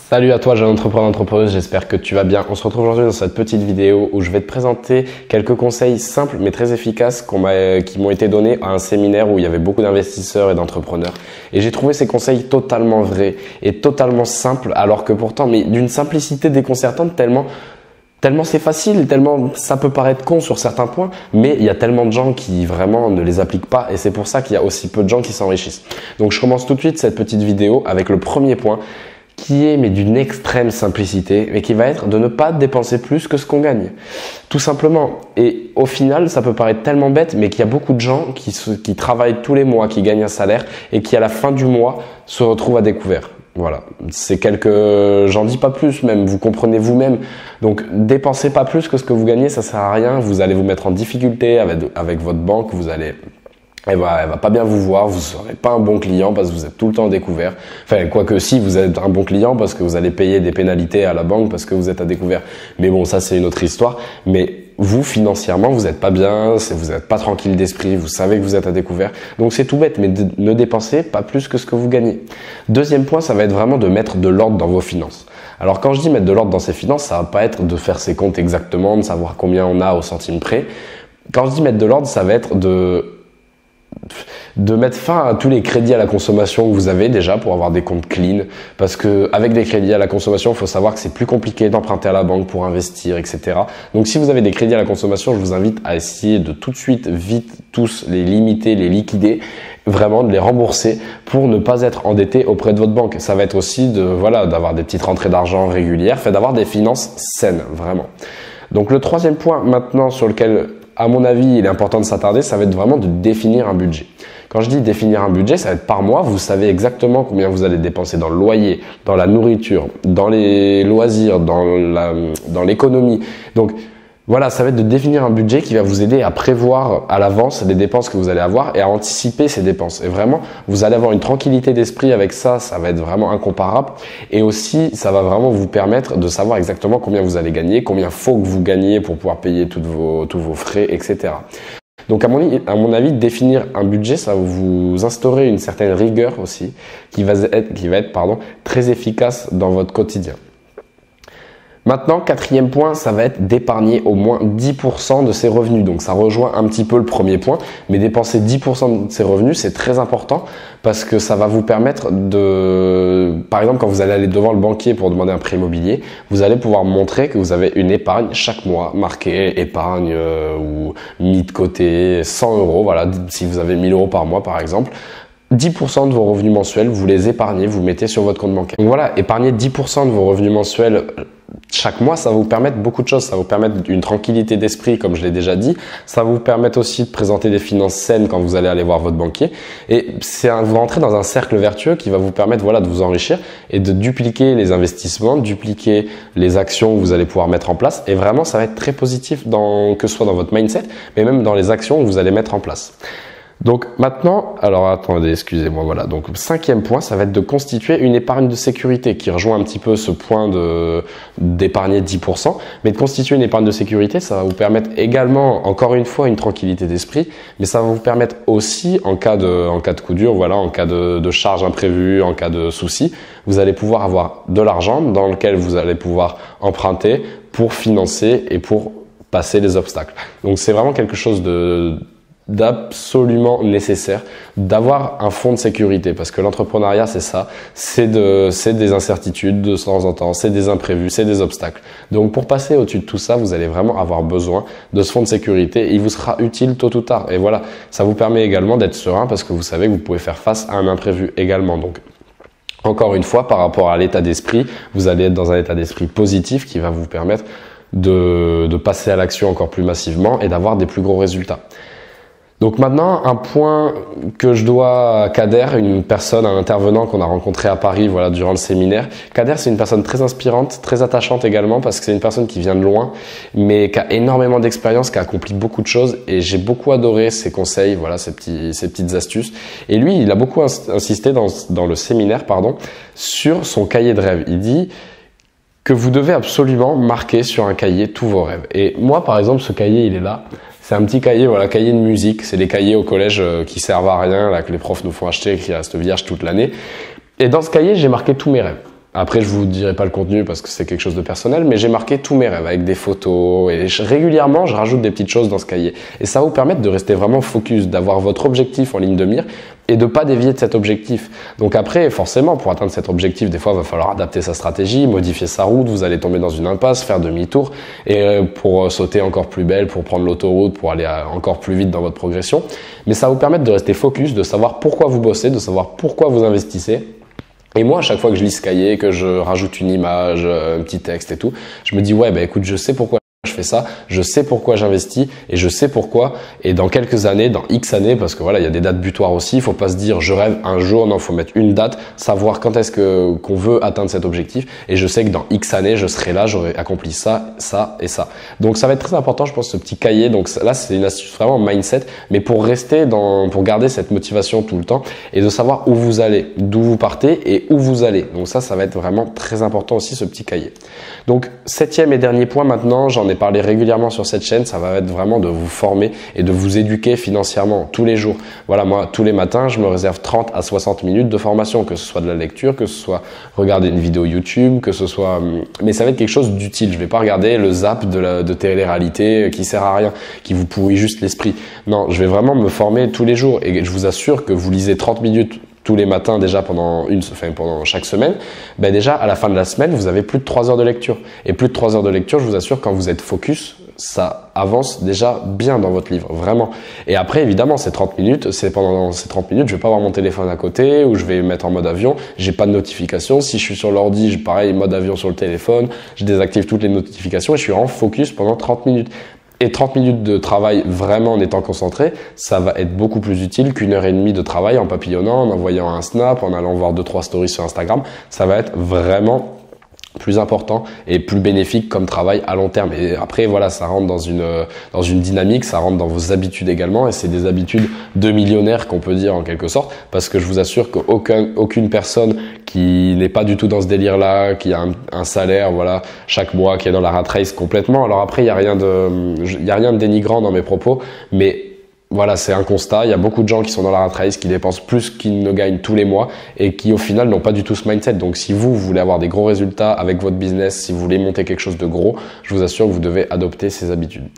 Salut à toi jeune entrepreneur, entrepreneuse, j'espère que tu vas bien. On se retrouve aujourd'hui dans cette petite vidéo où je vais te présenter quelques conseils simples mais très efficaces qui m'ont été donnés à un séminaire où il y avait beaucoup d'investisseurs et d'entrepreneurs. Et j'ai trouvé ces conseils totalement vrais et totalement simples, alors que pourtant, mais d'une simplicité déconcertante tellement c'est facile, tellement ça peut paraître con sur certains points, mais il y a tellement de gens qui vraiment ne les appliquent pas et c'est pour ça qu'il y a aussi peu de gens qui s'enrichissent. Donc je commence tout de suite cette petite vidéo avec le premier point qui est mais d'une extrême simplicité, mais qui va être de ne pas dépenser plus que ce qu'on gagne. Tout simplement. Et au final, ça peut paraître tellement bête, mais qu'il y a beaucoup de gens qui travaillent tous les mois, qui gagnent un salaire et qui à la fin du mois se retrouvent à découvert. Voilà, j'en dis pas plus même, vous comprenez vous-même. Donc, dépensez pas plus que ce que vous gagnez, ça sert à rien. Vous allez vous mettre en difficulté avec votre banque, elle va pas bien vous voir, vous serez pas un bon client parce que vous êtes tout le temps découvert. Enfin, quoique si, vous êtes un bon client parce que vous allez payer des pénalités à la banque parce que vous êtes à découvert. Mais bon, ça c'est une autre histoire. Mais vous, financièrement, vous êtes pas bien, vous êtes pas tranquille d'esprit, vous savez que vous êtes à découvert. Donc c'est tout bête, mais ne dépensez pas plus que ce que vous gagnez. Deuxième point, ça va être vraiment de mettre de l'ordre dans vos finances. Alors quand je dis mettre de l'ordre dans ses finances, ça va pas être de faire ses comptes exactement, de savoir combien on a au centime près. Quand je dis mettre de l'ordre, ça va être de mettre fin à tous les crédits à la consommation que vous avez déjà pour avoir des comptes clean, parce que avec des crédits à la consommation, il faut savoir que c'est plus compliqué d'emprunter à la banque pour investir, etc. Donc si vous avez des crédits à la consommation, je vous invite à essayer de tout de suite, vite, tous les limiter, les liquider, vraiment de les rembourser pour ne pas être endetté auprès de votre banque. Ça va être aussi d'avoir des petites rentrées d'argent régulières, d'avoir des finances saines, vraiment. Donc le troisième point maintenant sur lequel à mon avis, il est important de s'attarder, ça va être vraiment de définir un budget. Quand je dis définir un budget, ça va être par mois, vous savez exactement combien vous allez dépenser dans le loyer, dans la nourriture, dans les loisirs, dans l'économie. Donc voilà, ça va être de définir un budget qui va vous aider à prévoir à l'avance les dépenses que vous allez avoir et à anticiper ces dépenses. Et vraiment, vous allez avoir une tranquillité d'esprit avec ça, ça va être vraiment incomparable. Et aussi, ça va vraiment vous permettre de savoir exactement combien vous allez gagner, combien faut que vous gagnez pour pouvoir payer tous vos frais, etc. Donc à mon avis, définir un budget, ça va vous instaurer une certaine rigueur aussi qui va être très efficace dans votre quotidien. Maintenant, quatrième point, ça va être d'épargner au moins 10% de ses revenus. Donc ça rejoint un petit peu le premier point, mais dépenser 10% de ses revenus, c'est très important parce que ça va vous permettre par exemple, quand vous allez aller devant le banquier pour demander un prêt immobilier, vous allez pouvoir montrer que vous avez une épargne chaque mois, marquée épargne ou mis de côté 100 €, voilà, si vous avez 1000 € par mois par exemple. 10% de vos revenus mensuels, vous les épargnez, vous mettez sur votre compte bancaire. Donc voilà, épargner 10% de vos revenus mensuels chaque mois, ça va vous permettre beaucoup de choses. Ça va vous permettre une tranquillité d'esprit, comme je l'ai déjà dit. Ça va vous permettre aussi de présenter des finances saines quand vous allez aller voir votre banquier. Et vous rentrez dans un cercle vertueux qui va vous permettre de vous enrichir et de dupliquer les investissements, dupliquer les actions que vous allez pouvoir mettre en place. Et vraiment, ça va être très positif que ce soit dans votre mindset, mais même dans les actions que vous allez mettre en place. Donc maintenant, alors attendez, excusez-moi, voilà. Donc cinquième point, ça va être de constituer une épargne de sécurité qui rejoint un petit peu ce point d'épargner 10%. Mais de constituer une épargne de sécurité, ça va vous permettre également, encore une fois, une tranquillité d'esprit. Mais ça va vous permettre aussi, en cas de coup dur, voilà, en cas de charge imprévue, en cas de souci, vous allez pouvoir avoir de l'argent dans lequel vous allez pouvoir emprunter pour financer et pour passer les obstacles. Donc c'est vraiment quelque chose d'absolument nécessaire d'avoir un fonds de sécurité parce que l'entrepreneuriat c'est ça, c'est des incertitudes de temps en temps, c'est des imprévus, c'est des obstacles. Donc pour passer au-dessus de tout ça, vous allez vraiment avoir besoin de ce fonds de sécurité et il vous sera utile tôt ou tard. Et voilà, ça vous permet également d'être serein parce que vous savez que vous pouvez faire face à un imprévu également. Donc encore une fois, par rapport à l'état d'esprit, vous allez être dans un état d'esprit positif qui va vous permettre de passer à l'action encore plus massivement et d'avoir des plus gros résultats. Donc maintenant, un point que je dois à Kader, un intervenant qu'on a rencontré à Paris, durant le séminaire. Kader, c'est une personne très inspirante, très attachante également parce que c'est une personne qui vient de loin, mais qui a énormément d'expérience, qui a accompli beaucoup de choses et j'ai beaucoup adoré ses conseils, ses petites astuces. Et lui, il a beaucoup insisté dans le séminaire, sur son cahier de rêve. Il dit que vous devez absolument marquer sur un cahier tous vos rêves. Et moi, par exemple, ce cahier, il est là. C'est un petit cahier, cahier de musique. C'est les cahiers au collège qui servent à rien, que les profs nous font acheter et qui restent vierges toute l'année. Et dans ce cahier, j'ai marqué tous mes rêves. Après, je vous dirai pas le contenu parce que c'est quelque chose de personnel, mais j'ai marqué tous mes rêves avec des photos et régulièrement, je rajoute des petites choses dans ce cahier. Et ça va vous permettre de rester vraiment focus, d'avoir votre objectif en ligne de mire et de pas dévier de cet objectif. Donc après, forcément, pour atteindre cet objectif, des fois, il va falloir adapter sa stratégie, modifier sa route, vous allez tomber dans une impasse, faire demi-tour et pour sauter encore plus belle, pour prendre l'autoroute, pour aller encore plus vite dans votre progression. Mais ça va vous permettre de rester focus, de savoir pourquoi vous bossez, de savoir pourquoi vous investissez. Et moi, à chaque fois que je lis ce cahier, que je rajoute une image, un petit texte et tout, je me dis ouais, bah écoute, je sais pourquoi je fais ça, je sais pourquoi j'investis et je sais pourquoi. Et dans quelques années, dans X années, parce que voilà, il y a des dates butoirs aussi, il faut pas se dire je rêve un jour, non, il faut mettre une date, savoir quand est-ce qu'on veut atteindre cet objectif. Et je sais que dans X années, je serai là, j'aurai accompli ça, ça et ça. Donc ça va être très important, je pense, ce petit cahier. Donc là, c'est une astuce vraiment mindset, mais pour rester pour garder cette motivation tout le temps et de savoir où vous allez, d'où vous partez et où vous allez. Donc ça va être vraiment très important aussi, ce petit cahier. Donc 7e et dernier point maintenant, j'en ai parlé régulièrement sur cette chaîne, ça va être vraiment de vous former et de vous éduquer financièrement tous les jours. Voilà, moi, tous les matins, je me réserve 30 à 60 minutes de formation, que ce soit de la lecture, que ce soit regarder une vidéo YouTube, que ce soit... Mais ça va être quelque chose d'utile. Je vais pas regarder le zap de télé-réalité qui sert à rien, qui vous pourrit juste l'esprit. Non, je vais vraiment me former tous les jours et je vous assure que vous lisez 30 minutes tous les matins déjà pendant chaque semaine, ben déjà à la fin de la semaine, vous avez plus de 3 heures de lecture. Et plus de 3 heures de lecture, je vous assure, quand vous êtes focus, ça avance déjà bien dans votre livre, vraiment. Et après, évidemment, ces 30 minutes, pendant ces 30 minutes, je vais pas avoir mon téléphone à côté ou je vais mettre en mode avion, j'ai pas de notification. Si je suis sur l'ordi, pareil, mode avion sur le téléphone, je désactive toutes les notifications et je suis en focus pendant 30 minutes. Et 30 minutes de travail vraiment en étant concentré, ça va être beaucoup plus utile qu'une heure et demie de travail en papillonnant, en envoyant un snap, en allant voir 2-3 stories sur Instagram. Ça va être vraiment plus important et plus bénéfique comme travail à long terme. Et après, voilà, ça rentre dans une dynamique, ça rentre dans vos habitudes également et c'est des habitudes de millionnaire qu'on peut dire en quelque sorte parce que je vous assure qu'aucune personne qui n'est pas du tout dans ce délire-là, qui a un salaire, voilà, chaque mois, qui est dans la rat race complètement. Alors après, il y a rien de dénigrant dans mes propos, mais voilà, c'est un constat. Il y a beaucoup de gens qui sont dans la rat race, qui dépensent plus qu'ils ne gagnent tous les mois et qui au final n'ont pas du tout ce mindset. Donc si vous voulez avoir des gros résultats avec votre business, si vous voulez monter quelque chose de gros, je vous assure que vous devez adopter ces habitudes.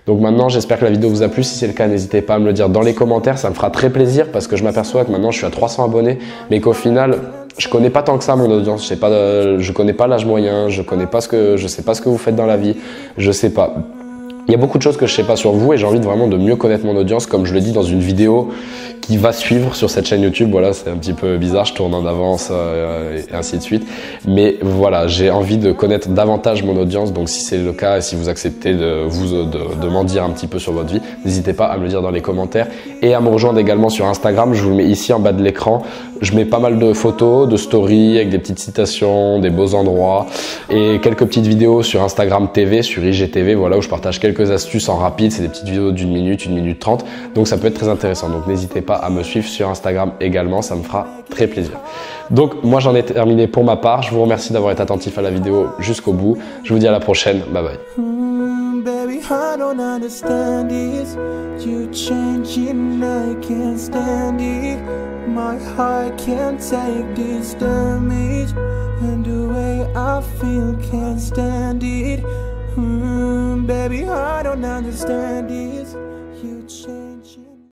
Donc maintenant, j'espère que la vidéo vous a plu. Si c'est le cas, n'hésitez pas à me le dire dans les commentaires. Ça me fera très plaisir parce que je m'aperçois que maintenant je suis à 300 abonnés, mais qu'au final, je connais pas tant que ça mon audience. Je connais pas l'âge moyen, je sais pas ce que vous faites dans la vie, je sais pas. Il y a beaucoup de choses que je sais pas sur vous et j'ai envie vraiment de mieux connaître mon audience, comme je le dis dans une vidéo qui va suivre sur cette chaîne YouTube. Voilà, c'est un petit peu bizarre, je tourne en avance et ainsi de suite. Mais voilà, j'ai envie de connaître davantage mon audience. Donc si c'est le cas et si vous acceptez de m'en dire un petit peu sur votre vie, n'hésitez pas à me le dire dans les commentaires et à me rejoindre également sur Instagram. Je vous le mets ici en bas de l'écran. Je mets pas mal de photos, de stories avec des petites citations, des beaux endroits et quelques petites vidéos sur Instagram TV, sur IGTV, voilà, où je partage quelques astuces en rapide. C'est des petites vidéos d'1 minute, 1 minute 30. Donc ça peut être très intéressant. Donc n'hésitez pas à me suivre sur Instagram également, ça me fera très plaisir. Donc moi j'en ai terminé pour ma part. Je vous remercie d'avoir été attentif à la vidéo jusqu'au bout. Je vous dis à la prochaine. Bye bye. Baby, I don't understand it. You changing, I can't stand it. My heart can't take this damage, and the way I feel can't stand it. Baby, I don't understand it.